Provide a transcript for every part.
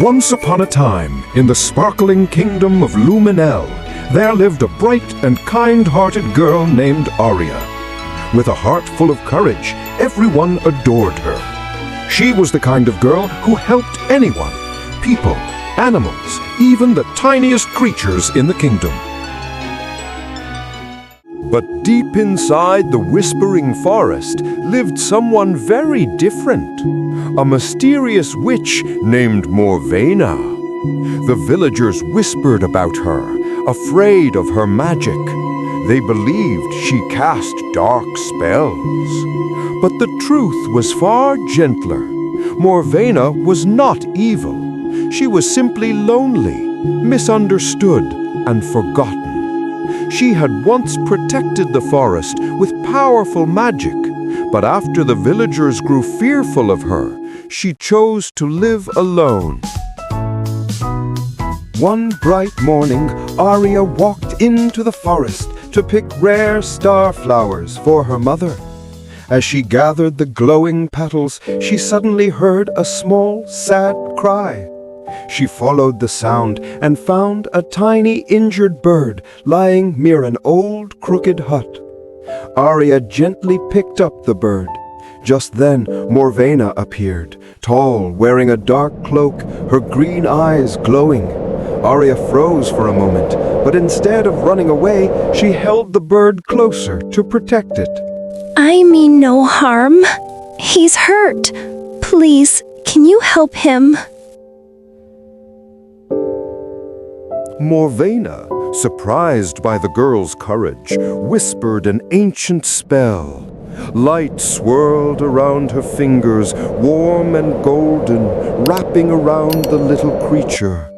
Once upon a time, in the sparkling kingdom of Luminel, there lived a bright and kind-hearted girl named Aria. With a heart full of courage, everyone adored her. She was the kind of girl who helped anyone, people, animals, even the tiniest creatures in the kingdom. But deep inside the whispering forest lived someone very different, a mysterious witch named Morvena. The villagers whispered about her, afraid of her magic. They believed she cast dark spells. But the truth was far gentler. Morvena was not evil. She was simply lonely, misunderstood, and forgotten. She had once protected the forest with powerful magic, but after the villagers grew fearful of her, she chose to live alone. One bright morning, Aria walked into the forest to pick rare star flowers for her mother. As she gathered the glowing petals, she suddenly heard a small, sad cry. She followed the sound and found a tiny injured bird lying near an old crooked hut. Aria gently picked up the bird. Just then, Morvena appeared, tall, wearing a dark cloak, her green eyes glowing. Aria froze for a moment, but instead of running away, she held the bird closer to protect it. I mean no harm. He's hurt. Please, can you help him? Morvena, surprised by the girl's courage, whispered an ancient spell. Light swirled around her fingers, warm and golden, wrapping around the little creature.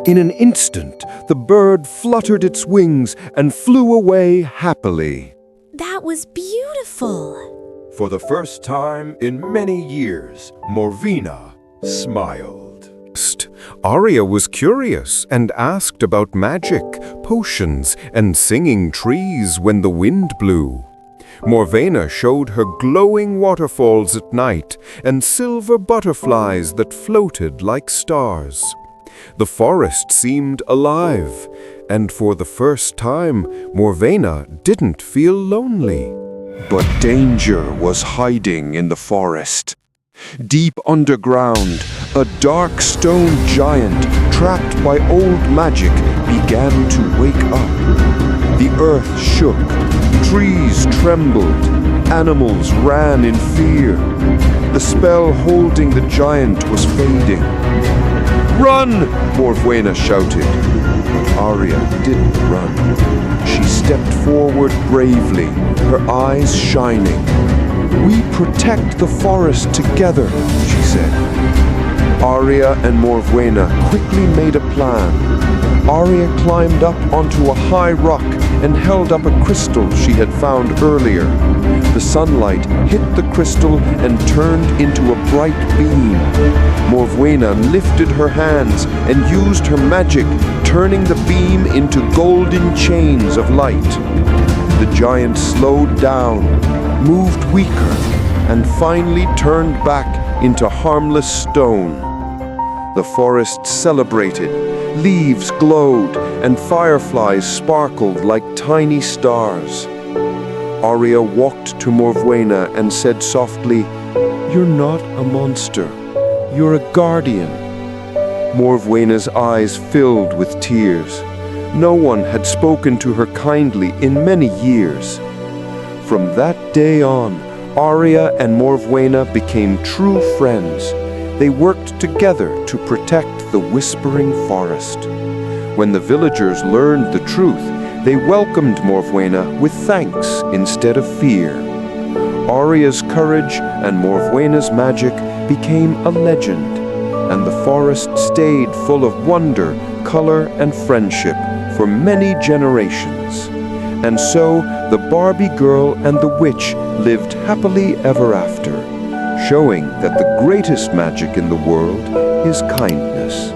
In an instant, the bird fluttered its wings and flew away happily. That was beautiful. For the first time in many years, Morvena smiled. Aria was curious and asked about magic, potions, and singing trees when the wind blew. Morvena showed her glowing waterfalls at night and silver butterflies that floated like stars. The forest seemed alive, and for the first time, Morvena didn't feel lonely. But danger was hiding in the forest. Deep underground, a dark stone giant, trapped by old magic, began to wake up. The earth shook, trees trembled, animals ran in fear. The spell holding the giant was fading. "Run!" Morvena shouted. Aria didn't run. She stepped forward bravely, her eyes shining. "We protect the forest together," she said. Aria and Morvena quickly made a plan. Aria climbed up onto a high rock and held up a crystal she had found earlier. The sunlight hit the crystal and turned into a bright beam. Morvena lifted her hands and used her magic, turning the beam into golden chains of light. The giant slowed down, moved weaker, and finally turned back into harmless stone. The forest celebrated, leaves glowed, and fireflies sparkled like tiny stars. Aria walked to Morvena and said softly, "You're not a monster, you're a guardian." Morvena's eyes filled with tears. No one had spoken to her kindly in many years. From that day on, Aria and Morvena became true friends. They worked together to protect the whispering forest. When the villagers learned the truth, they welcomed Morvena with thanks instead of fear. Aria's courage and Morvena's magic became a legend, and the forest stayed full of wonder, color, and friendship for many generations. And so, the Barbie girl and the witch lived happily ever after, showing that the greatest magic in the world is kindness.